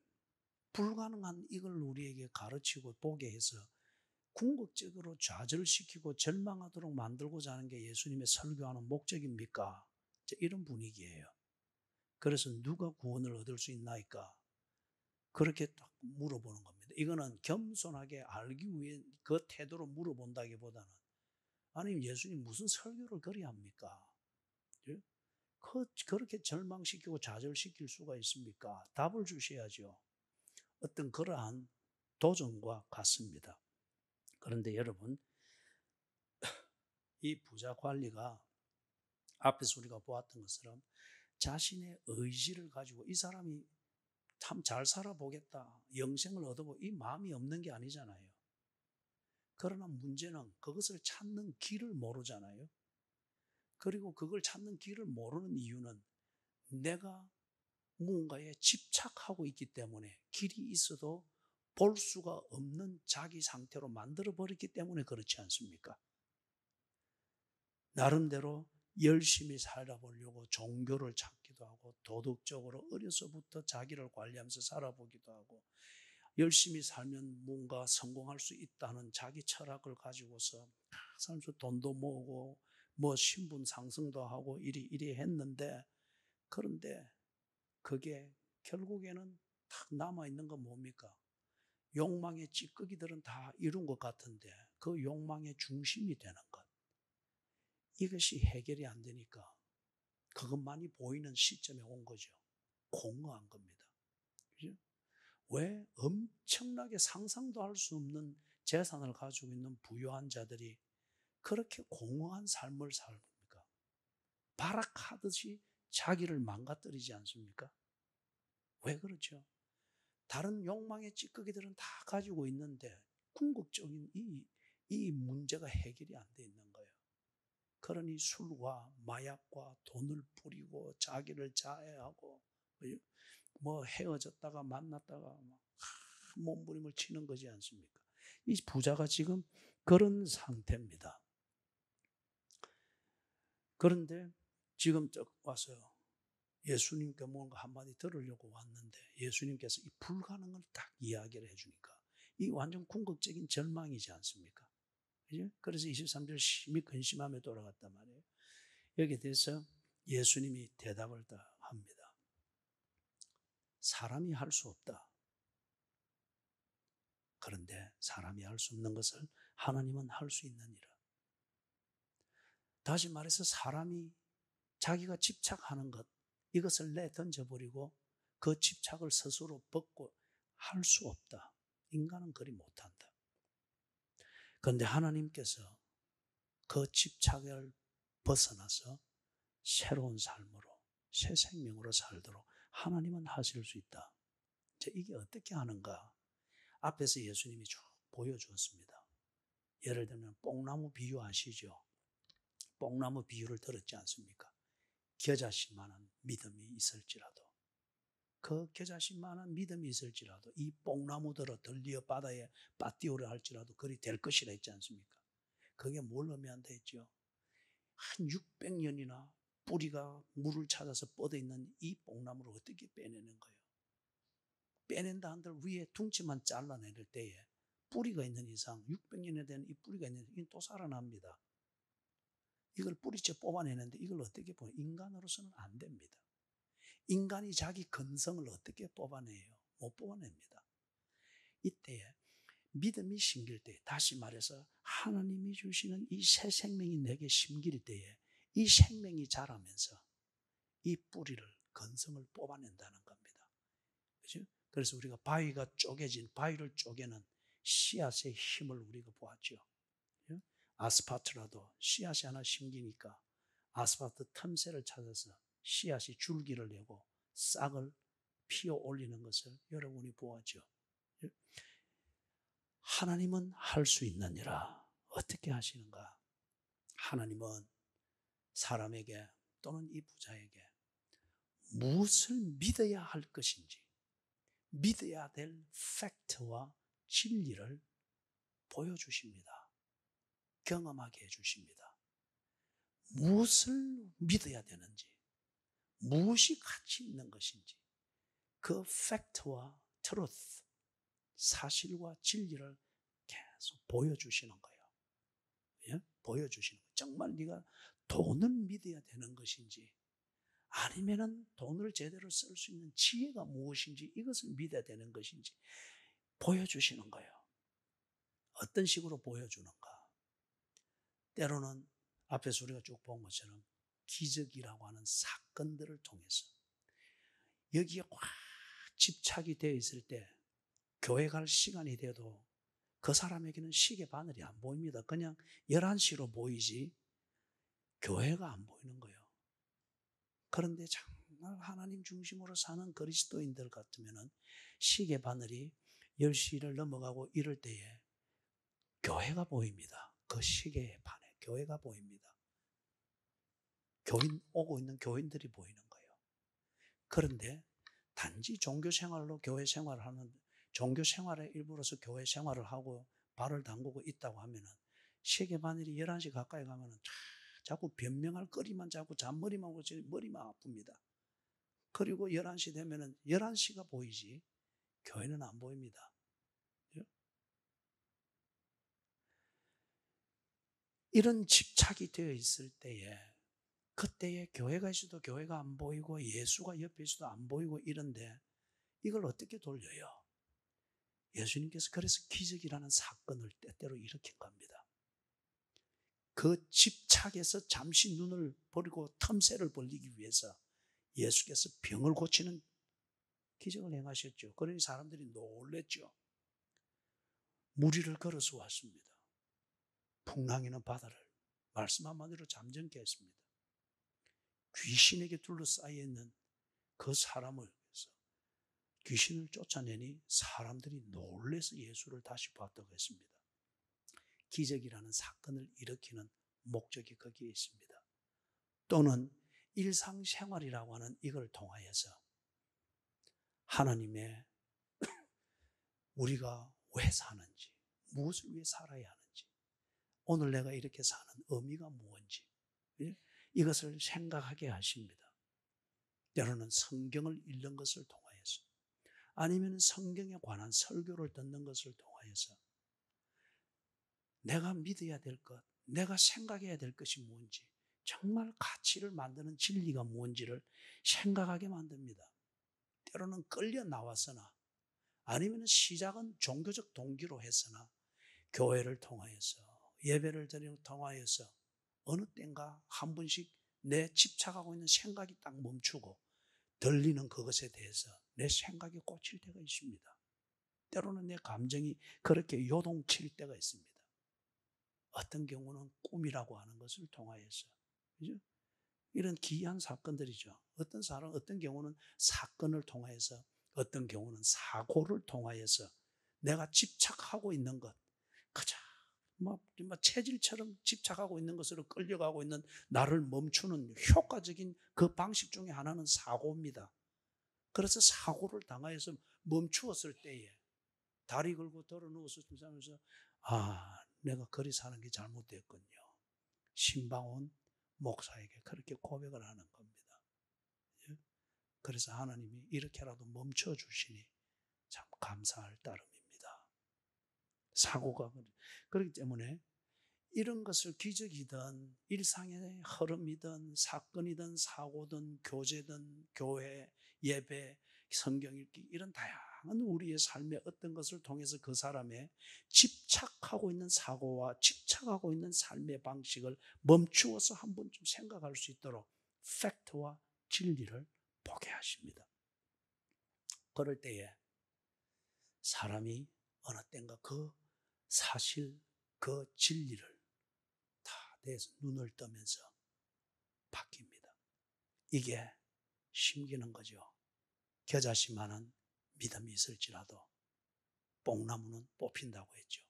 불가능한 이걸 우리에게 가르치고 보게 해서 궁극적으로 좌절시키고 절망하도록 만들고자 하는 게 예수님의 설교하는 목적입니까? 이런 분위기예요. 그래서 누가 구원을 얻을 수 있나이까? 그렇게 딱 물어보는 겁니다. 이거는 겸손하게 알기 위해 그 태도로 물어본다기보다는 아니 예수님 무슨 설교를 그리 합니까? 그렇게 절망시키고 좌절시킬 수가 있습니까? 답을 주셔야죠. 어떤 그러한 도전과 같습니다. 그런데 여러분, 이 부자 관리가 앞에서 우리가 보았던 것처럼 자신의 의지를 가지고 이 사람이 참 잘 살아보겠다, 영생을 얻어보고 이 마음이 없는 게 아니잖아요. 그러나 문제는 그것을 찾는 길을 모르잖아요. 그리고 그걸 찾는 길을 모르는 이유는 내가 무언가에 집착하고 있기 때문에 길이 있어도 볼 수가 없는 자기 상태로 만들어버렸기 때문에 그렇지 않습니까? 나름대로 열심히 살아보려고 종교를 찾기도 하고 도덕적으로 어려서부터 자기를 관리하면서 살아보기도 하고 열심히 살면 뭔가 성공할 수 있다는 자기 철학을 가지고서 사람들 돈도 모으고 뭐 신분 상승도 하고 이리 했는데, 그런데 그게 결국에는 딱 남아있는 건 뭡니까? 욕망의 찌꺼기들은 다 이룬 것 같은데 그 욕망의 중심이 되는 것, 이것이 해결이 안 되니까 그것만이 보이는 시점에 온 거죠. 공허한 겁니다. 그죠? 왜 엄청나게 상상도 할 수 없는 재산을 가지고 있는 부유한 자들이 그렇게 공허한 삶을 삽니까? 발악하듯이 자기를 망가뜨리지 않습니까? 왜 그렇죠? 다른 욕망의 찌꺼기들은 다 가지고 있는데 궁극적인 이 문제가 해결이 안 돼 있는 거예요. 그러니 술과 마약과 돈을 뿌리고 자기를 자해하고 뭐 헤어졌다가 만났다가 막 몸부림을 치는 거지 않습니까? 이 부자가 지금 그런 상태입니다. 그런데 지금 와서 예수님께 뭔가 한마디 들으려고 왔는데 예수님께서 이 불가능을 딱 이야기를 해주니까 이 완전 궁극적인 절망이지 않습니까? 그죠? 그래서 23절 심히 근심하며 돌아갔단 말이에요. 여기에 대해서 예수님이 대답을 다 합니다. 사람이 할 수 없다. 그런데 사람이 할 수 없는 것을 하나님은 할 수 있느니라. 다시 말해서 사람이 자기가 집착하는 것, 이것을 내던져버리고 그 집착을 스스로 벗고 할 수 없다. 인간은 그리 못한다. 그런데 하나님께서 그 집착을 벗어나서 새로운 삶으로, 새 생명으로 살도록 하나님은 하실 수 있다. 이게 어떻게 하는가? 앞에서 예수님이 쭉 보여주었습니다. 예를 들면 뽕나무 비유 아시죠? 뽕나무 비유를 들었지 않습니까? 겨자씨만한 믿음이 있을지라도 그 겨자씨만한 믿음이 있을지라도 이 뽕나무들을 들리어 바다에 빠띄우려 할지라도 그리 될 것이라 했지 않습니까? 그게 뭘 의미한다 했죠? 한 600년이나 뿌리가 물을 찾아서 뻗어있는 이 뽕나무를 어떻게 빼내는 거예요? 빼낸다 한들 위에 둥치만 잘라내릴 때에 뿌리가 있는 이상 600년에 되는 이 뿌리가 있는 이상 또 살아납니다. 이걸 뿌리째 뽑아내는데 이걸 어떻게 보면 인간으로서는 안 됩니다. 인간이 자기 근성을 어떻게 뽑아내요? 못 뽑아냅니다. 이때에 믿음이 심길 때, 다시 말해서 하나님이 주시는 이 새 생명이 내게 심길 때에 이 생명이 자라면서 이 뿌리를, 근성을 뽑아낸다는 겁니다. 그죠? 그래서 우리가 바위가 쪼개진, 바위를 쪼개는 씨앗의 힘을 우리가 보았죠. 아스파트라도 씨앗이 하나 심기니까 아스파트 틈새를 찾아서 씨앗이 줄기를 내고 싹을 피어 올리는 것을 여러분이 보았죠. 하나님은 할 수 있느니라. 어떻게 하시는가? 하나님은 사람에게 또는 이 부자에게 무엇을 믿어야 할 것인지, 믿어야 될 팩트와 진리를 보여주십니다. 경험하게 해주십니다. 무엇을 믿어야 되는지, 무엇이 가치 있는 것인지, 그 팩트와 트루스, 사실과 진리를 계속 보여주시는 거예요. 예? 보여주시는 거예요. 정말 네가 돈을 믿어야 되는 것인지 아니면은 돈을 제대로 쓸 수 있는 지혜가 무엇인지 이것을 믿어야 되는 것인지 보여주시는 거예요. 어떤 식으로 보여주는가? 때로는 앞에서 우리가 쭉 본 것처럼 기적이라고 하는 사건들을 통해서 여기에 꽉 집착이 되어 있을 때 교회 갈 시간이 돼도 그 사람에게는 시계 바늘이 안 보입니다. 그냥 11시로 보이지 교회가 안 보이는 거예요. 그런데 정말 하나님 중심으로 사는 그리스도인들 같으면 시계 바늘이 10시를 넘어가고 이럴 때에 교회가 보입니다. 그 시계에 반해 교회가 보입니다. 오고 있는 교인들이 보이는 거예요. 그런데 단지 종교 생활로 교회 생활을 하는, 종교 생활의 일부로서 교회 생활을 하고 발을 담그고 있다고 하면은 시계 바늘이 11시 가까이 가면은 자꾸 변명할 거리만 자꾸 잔머리만 오고 머리만 아픕니다. 그리고 11시 되면은 11시가 보이지 교회는 안 보입니다. 이런 집착이 되어 있을 때에 그때에 교회가 있어도 교회가 안 보이고 예수가 옆에 있어도 안 보이고 이런데 이걸 어떻게 돌려요? 예수님께서 그래서 기적이라는 사건을 때때로 일으킨 겁니다. 그 집착에서 잠시 눈을 버리고 틈새를 벌리기 위해서 예수께서 병을 고치는 기적을 행하셨죠. 그러니 사람들이 놀랬죠. 무리를 걸어서 왔습니다. 풍랑이는 바다를 말씀 한마디로 잠잠케 했습니다. 귀신에게 둘러싸여 있는 그 사람을 위해서 귀신을 쫓아내니 사람들이 놀라서 예수를 다시 봤다고 했습니다. 기적이라는 사건을 일으키는 목적이 거기에 있습니다. 또는 일상생활이라고 하는 이걸 통하여서 하나님의 우리가 왜 사는지, 무엇을 위해 살아야 하는지, 오늘 내가 이렇게 사는 의미가 무엇인지 이것을 생각하게 하십니다. 때로는 성경을 읽는 것을 통하여서 아니면 성경에 관한 설교를 듣는 것을 통하여서 내가 믿어야 될 것, 내가 생각해야 될 것이 뭔지, 정말 가치를 만드는 진리가 뭔지를 생각하게 만듭니다. 때로는 끌려 나와서나 아니면 시작은 종교적 동기로 했으나 교회를 통하여서 예배를 통하여서 어느 때인가 한 번씩 내 집착하고 있는 생각이 딱 멈추고 들리는 그것에 대해서 내 생각이 꽂힐 때가 있습니다. 때로는 내 감정이 그렇게 요동칠 때가 있습니다. 어떤 경우는 꿈이라고 하는 것을 통하여서, 그죠? 이런 기이한 사건들이죠. 어떤 사람, 어떤 경우는 사건을 통하여서, 어떤 경우는 사고를 통하여서 내가 집착하고 있는 것, 그저 체질처럼 집착하고 있는 것으로 끌려가고 있는 나를 멈추는 효과적인 그 방식 중에 하나는 사고입니다. 그래서 사고를 당하여서 멈추었을 때에 다리 걸고 걸어 누워서 하면서 내가 그리 사는 게 잘못됐군요. 신방원 목사에게 그렇게 고백을 하는 겁니다. 그래서 하나님이 이렇게라도 멈춰주시니 참 감사할 따름입니다. 사고가 그렇기 때문에 이런 것을 기적이든 일상의 흐름이든 사건이든 사고든 교제든 교회, 예배, 성경 읽기 이런 다양한 우리의 삶의 어떤 것을 통해서 그 사람의 집착하고 있는 사고와 집착하고 있는 삶의 방식을 멈추어서 한 번쯤 생각할 수 있도록 팩트와 진리를 보게 하십니다. 그럴 때에 사람이 어느 때인가 그 사실, 그 진리를 다 대해서 눈을 뜨면서 바뀝니다. 이게 심기는 거죠. 겨자씨만한 믿음이 있을지라도 뽕나무는 뽑힌다고 했죠.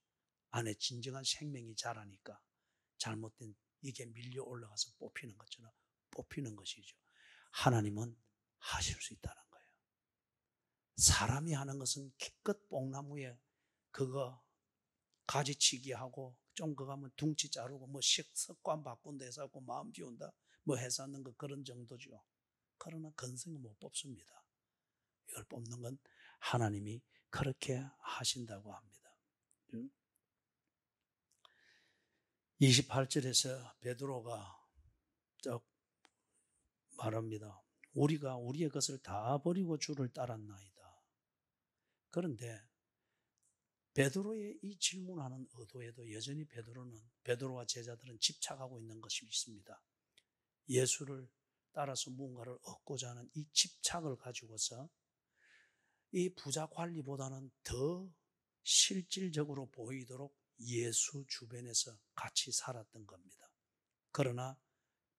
안에 진정한 생명이 자라니까 잘못된 이게 밀려 올라가서 뽑히는 것처럼 뽑히는 것이죠. 하나님은 하실 수 있다는 거예요. 사람이 하는 것은 기껏 뽕나무에 그거 가지치기 하고 좀 그거 하면 둥치 자르고 뭐 식습관 바꾼다 해서 하고 마음 비운다 뭐 해서 하는 거 그런 정도죠. 그러나 건성은 못 뽑습니다. 이걸 뽑는 건 하나님이 그렇게 하신다고 합니다. 28절에서 베드로가 쭉 말합니다. 우리가 우리의 것을 다 버리고 주를 따랐나이다. 그런데 베드로의 이 질문하는 의도에도 여전히 베드로와 제자들은 집착하고 있는 것이 있습니다. 예수를 따라서 무언가를 얻고자 하는 이 집착을 가지고서 이 부자 관리보다는 더 실질적으로 보이도록 예수 주변에서 같이 살았던 겁니다. 그러나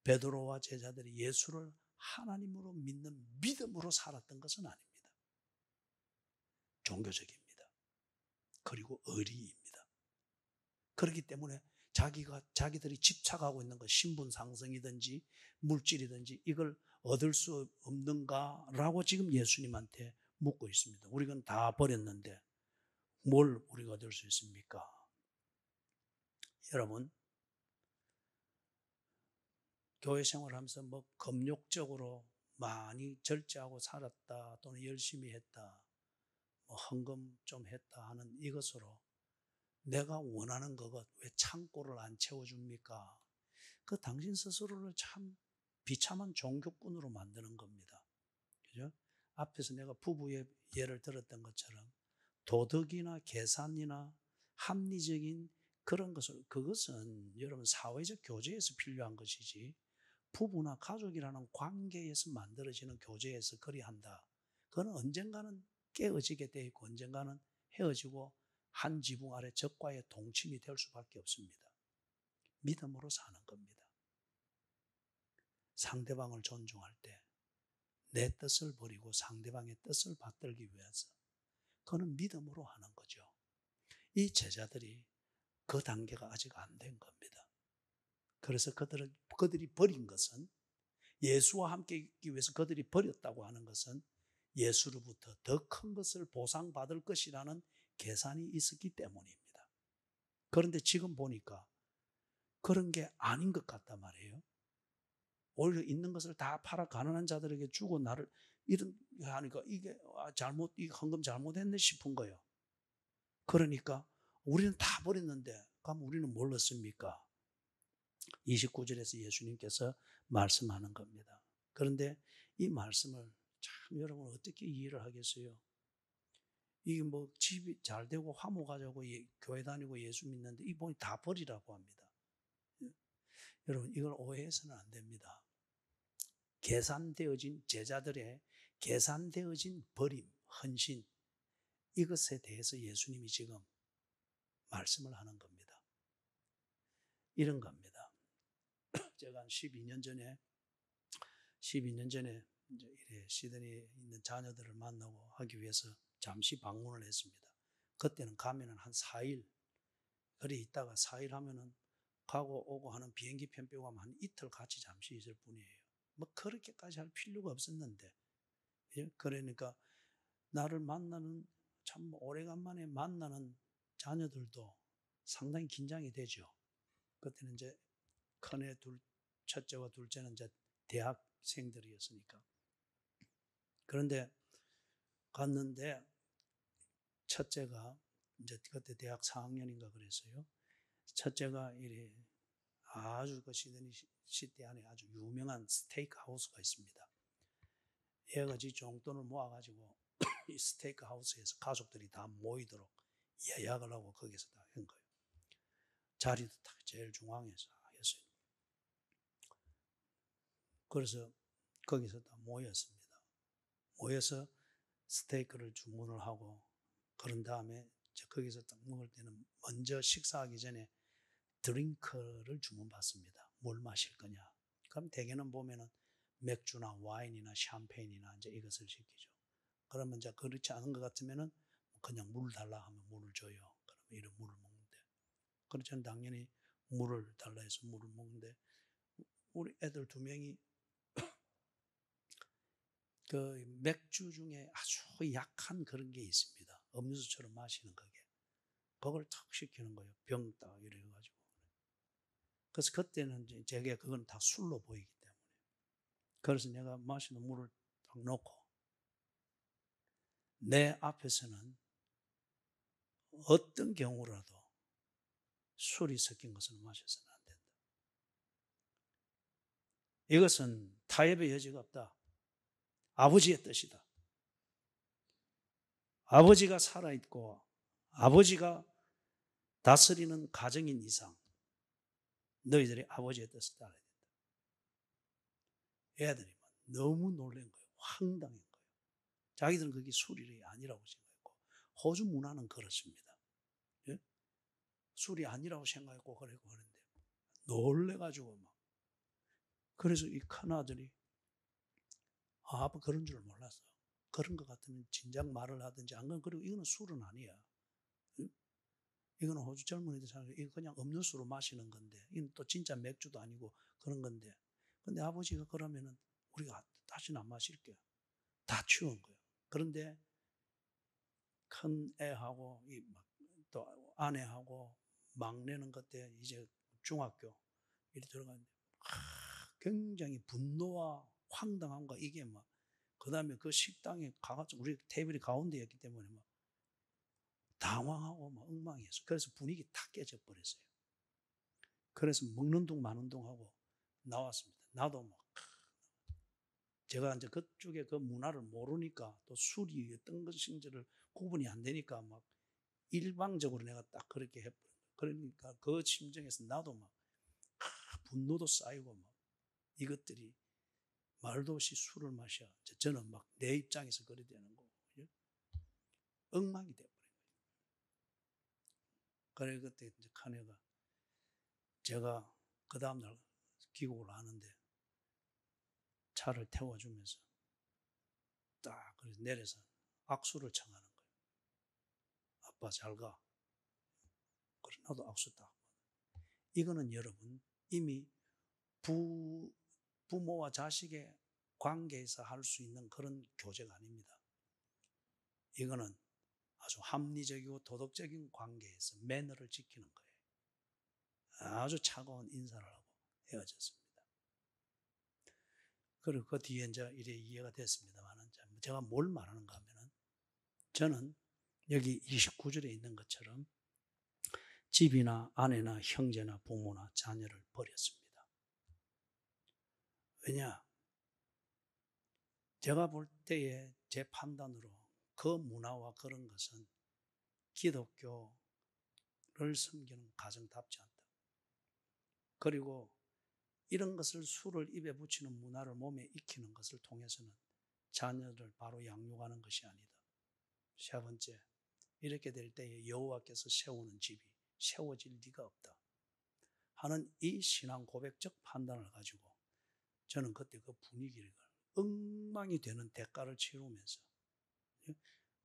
베드로와 제자들이 예수를 하나님으로 믿는 믿음으로 살았던 것은 아닙니다. 종교적입니다. 그리고 의리입니다. 그렇기 때문에 자기들이 집착하고 있는 것, 신분 상승이든지 물질이든지 이걸 얻을 수 없는가라고 지금 예수님한테 묻고 있습니다. 우리가 다 버렸는데 뭘 우리가 얻을 수 있습니까? 여러분, 교회 생활하면서 뭐 금욕적으로 많이 절제하고 살았다 또는 열심히 했다, 뭐 헌금 좀 했다 하는 이것으로 내가 원하는 그것 왜 창고를 안 채워줍니까? 그 당신 스스로를 참 비참한 종교꾼으로 만드는 겁니다. 그죠? 앞에서 내가 부부의 예를 들었던 것처럼 도덕이나 계산이나 합리적인 그런 그것은 여러분 사회적 교제에서 필요한 것이지 부부나 가족이라는 관계에서 만들어지는 교제에서 그리한다. 그건 언젠가는 깨어지게 돼 있고 언젠가는 헤어지고 한 지붕 아래 적과의 동침이 될 수밖에 없습니다. 믿음으로 사는 겁니다. 상대방을 존중할 때 내 뜻을 버리고 상대방의 뜻을 받들기 위해서. 그거는 믿음으로 하는 거죠. 이 제자들이 그 단계가 아직 안 된 겁니다. 그래서 그들이 버린 것은, 예수와 함께 있기 위해서 그들이 버렸다고 하는 것은 예수로부터 더 큰 것을 보상받을 것이라는 계산이 있었기 때문입니다. 그런데 지금 보니까 그런 게 아닌 것 같단 말이에요. 오히려 있는 것을 다 팔아 가난한 자들에게 주고 나를 이런 하니까 이게 이 헌금 잘못했네 싶은 거예요. 그러니까 우리는 다 버렸는데 그럼 우리는 뭘 넣습니까? 29절에서 예수님께서 말씀하는 겁니다. 그런데 이 말씀을 참 여러분 어떻게 이해를 하겠어요? 이게 뭐 집이 잘 되고 화목하자고 교회 다니고 예수 믿는데 이 보니 다 버리라고 합니다. 여러분 이걸 오해해서는 안 됩니다. 계산되어진 제자들의 계산되어진 버림, 헌신, 이것에 대해서 예수님이 지금 말씀을 하는 겁니다. 이런 겁니다. 제가 한 12년 전에 이제 시드니에 있는 자녀들을 만나고 하기 위해서 잠시 방문을 했습니다. 그때는 가면은 한 4일, 그래 있다가 4일 하면은 가고 오고 하는 비행기 편 빼고 하면 한 이틀 같이 잠시 있을 뿐이에요. 뭐 그렇게까지 할 필요가 없었는데, 예? 그러니까 나를 만나는, 참 오래간만에 만나는 자녀들도 상당히 긴장이 되죠. 그때는 이제 큰애 첫째와 둘째는 이제 대학생들이었으니까. 그런데 갔는데 첫째가 이제 그때 대학 4학년인가 그랬어요. 첫째가 이래 아주 그 시드니 시티 안에 아주 유명한 스테이크 하우스가 있습니다. 얘가 지 종돈을 모아가지고 이 스테이크 하우스에서 가족들이 다 모이도록 예약을 하고 거기서 다 한 거예요. 자리도 딱 제일 중앙에서 했어요. 그래서 거기서 다 모였습니다. 모여서 스테이크를 주문을 하고, 그런 다음에 거기서 딱 먹을 때는 먼저 식사하기 전에 드링크를 주문받습니다. 뭘 마실 거냐. 그럼 대개는 보면은 맥주나 와인이나 샴페인이나 이제 이것을 시키죠. 그러면 이제 그렇지 않은 것 같으면은 그냥 물 달라 하면 물을 줘요. 그러면 이런 물을 먹는데, 그렇지는 당연히 물을 달라 해서 물을 먹는데, 우리 애들 2명이 그 맥주 중에 아주 약한 그런 게 있습니다. 음료수처럼 마시는 그게. 그걸 탁 시키는 거예요. 병 딱 이래가지고. 그래서 그때는 이제 제게 그건 다 술로 보이기 때문에. 그래서 내가 마시는 물을 딱 놓고, 내 앞에서는 어떤 경우라도 술이 섞인 것을 마셔서는 안 된다. 이것은 타협의 여지가 없다. 아버지의 뜻이다. 아버지가 살아있고 아버지가 다스리는 가정인 이상 너희들이 아버지의 뜻을 따라야 된다. 애들이 너무 놀란 거예요. 황당한 거예요. 자기들은 그게 술이 아니라고 생각했고, 호주 문화는 그렇습니다. 예? 술이 아니라고 생각했고 그랬고 그런데 놀래가지고 막. 그래서 이 큰아들이 아빠 그런 줄 몰랐어. 그런 것 같으면 진작 말을 하든지, 안 그러면, 그리고 이거는 술은 아니야. 응? 이거는 호주 젊은이들 생각해 이거 그냥 음료수로 마시는 건데, 이건 또 진짜 맥주도 아니고 그런 건데. 근데 아버지가 그러면은 우리가 다시는 안 마실게. 다 치운 거예요. 그런데 큰 애하고 또 아내하고 막내는 그때 이제 중학교 이렇게 들어갔는데 굉장히 분노와 황당함과 이게 막, 그 다음에 그 식당에 가가지고 우리 테이블이 가운데였기 때문에 막 당황하고 막 엉망이었어. 그래서 분위기 탁 깨져 버렸어요. 그래서 먹는 둥 마는 둥 하고 나왔습니다. 나도 막, 제가 이제 그쪽에 그 문화를 모르니까 또 술이 어떤 것인지를 구분이 안 되니까 막 일방적으로 내가 딱 그렇게 해버린 거예요. 그러니까 그 심정에서 나도 막 분노도 쌓이고 막, 이것들이 말도 없이 술을 마셔. 저는 막 내 입장에서 그래 되는 거고, 엉망이 돼버린 거예요. 그래 그때 이제 큰애가, 제가 그 다음날 귀국을 하는데 차를 태워주면서 딱 그래서 내려서 악수를 청하는 거예요. 아빠 잘 가. 그래 나도 악수 딱. 이거는 여러분 이미 부모와 자식의 관계에서 할 수 있는 그런 교제가 아닙니다. 이거는 아주 합리적이고 도덕적인 관계에서 매너를 지키는 거예요. 아주 차가운 인사를 하고 헤어졌습니다. 그리고 그 뒤에 이제 이래 이해가 됐습니다만, 제가 뭘 말하는가 하면은, 저는 여기 29절에 있는 것처럼 집이나 아내나 형제나 부모나 자녀를 버렸습니다. 왜냐? 제가 볼 때에 제 판단으로 그 문화와 그런 것은 기독교를 섬기는 가정답지 않다. 그리고 이런 것을 술을 입에 붙이는 문화를 몸에 익히는 것을 통해서는 자녀를 바로 양육하는 것이 아니다. 세 번째, 이렇게 될 때에 여호와께서 세우는 집이 세워질 리가 없다 하는 이 신앙 고백적 판단을 가지고 저는 그때 그 분위기를 엉망이 되는 대가를 치르면서,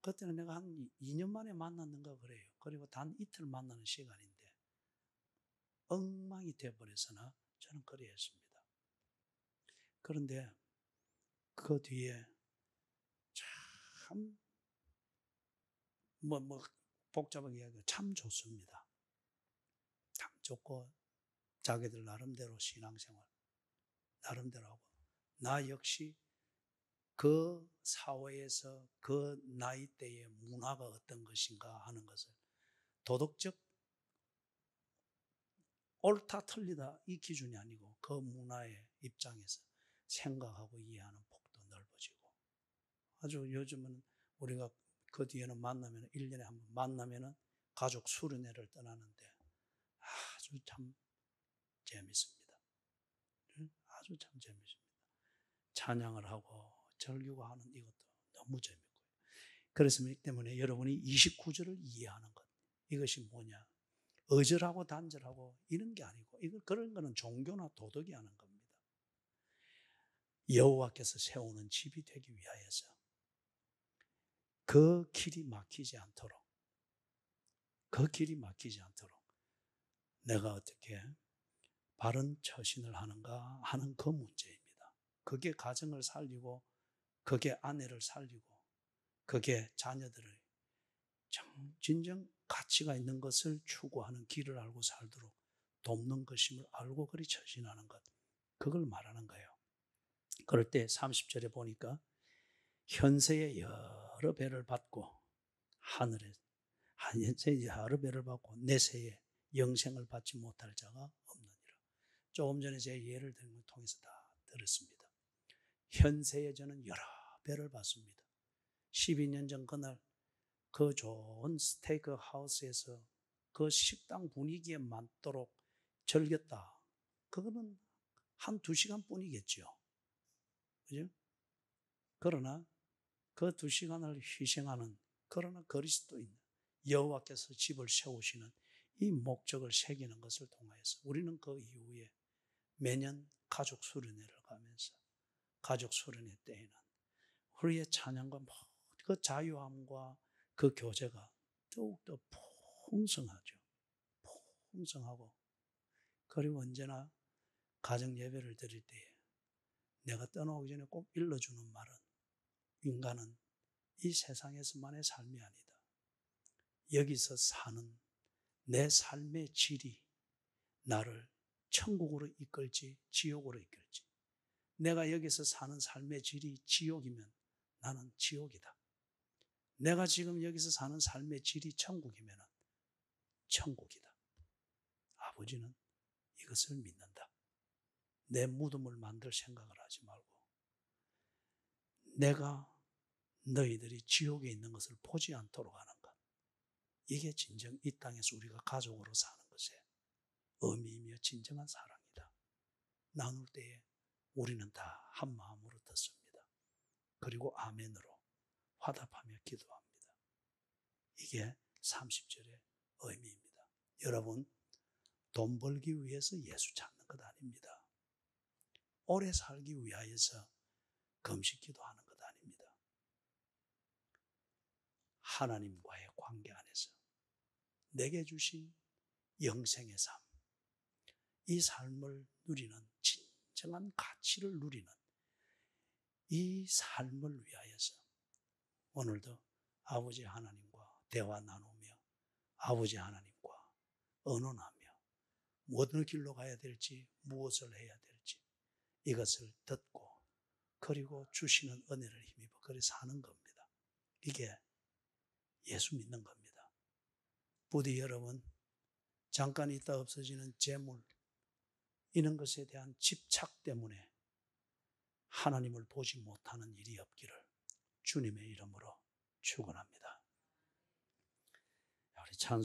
그때는 내가 한 2년 만에 만났는가 그래요. 그리고 단 이틀 만나는 시간인데 엉망이 돼버려서나 저는 그래 했습니다. 그런데 그 뒤에 참 복잡하게 이야기하면 참 좋습니다. 참 좋고 자기들 나름대로 신앙생활 나름대로 하고, 나 역시 그 사회에서 그 나이대의 문화가 어떤 것인가 하는 것을 도덕적 옳다 틀리다 이 기준이 아니고 그 문화의 입장에서 생각하고 이해하는 폭도 넓어지고, 아주 요즘은 우리가 그 뒤에는 만나면 1년에 한 번 만나면은 가족 수련회를 떠나는데 아주 참 재밌습니다. 아주 참 재밌습니다. 찬양을 하고 절규가 하는 이것도 너무 재밌고요. 그렇기 때문에 여러분이 29절을 이해하는 것, 이것이 뭐냐? 어절하고 단절하고 이런 게 아니고, 그런 거는 종교나 도덕이 하는 겁니다. 여호와께서 세우는 집이 되기 위하여서 그 길이 막히지 않도록 내가 어떻게 바른 처신을 하는가 하는 그 문제입니다. 그게 가정을 살리고, 그게 아내를 살리고, 그게 자녀들을 진정 가치가 있는 것을 추구하는 길을 알고 살도록 돕는 것임을 알고 그리 처신하는 것, 그걸 말하는 거예요. 그럴 때 30절에 보니까 현세에 여러 배를 받고 하늘에 현세에 여러 배를 받고 내세에 영생을 받지 못할 자가 없느니라. 조금 전에 제 예를 든 걸 통해서 다 들었습니다. 현세에 저는 여러 배를 받습니다. 12년 전 그날 그 좋은 스테이크 하우스에서 그 식당 분위기에 맞도록 즐겼다. 그거는 한 2시간 뿐이겠죠. 그죠? 그러나 그 2시간을 희생하는, 그러나 그리스도인 여호와께서 집을 세우시는 이 목적을 새기는 것을 통하여서 우리는 그 이후에 매년 가족 수련회를 가면서 가족 수련회 때에는 우리의 찬양과 그 자유함과 그 교제가 더욱더 풍성하죠. 풍성하고, 그리고 언제나 가정 예배를 드릴 때에 내가 떠나오기 전에 꼭 일러주는 말은, 인간은 이 세상에서만의 삶이 아니다. 여기서 사는 내 삶의 질이 나를 천국으로 이끌지 지옥으로 이끌지, 내가 여기서 사는 삶의 질이 지옥이면 나는 지옥이다. 내가 지금 여기서 사는 삶의 질이 천국이면 천국이다. 아버지는 이것을 믿는다. 내 무덤을 만들 생각을 하지 말고 내가 너희들이 지옥에 있는 것을 보지 않도록 하는 것, 이게 진정 이 땅에서 우리가 가족으로 사는 것의 의미이며 진정한 사랑이다. 나눌 때에 우리는 다 한 마음으로 듣습니다. 그리고 아멘으로 화답하며 기도합니다. 이게 30절의 의미입니다. 여러분, 돈 벌기 위해서 예수 찾는 것 아닙니다. 오래 살기 위하여서 금식 기도하는 것 아닙니다. 하나님과의 관계 안에서 내게 주신 영생의 삶, 이 삶을 누리는 진정한 가치를 누리는 이 삶을 위하여서 오늘도 아버지 하나님과 대화 나누며 아버지 하나님과 언언하며 어느 길로 가야 될지 무엇을 해야 될지 이것을 듣고 그리고 주시는 은혜를 힘입어 그리 사는 겁니다. 이게 예수 믿는 겁니다. 부디 여러분 잠깐 있다 없어지는 재물 이런 것에 대한 집착 때문에 하나님을 보지 못하는 일이 없기를 주님의 이름으로 축원합니다. 우리 찬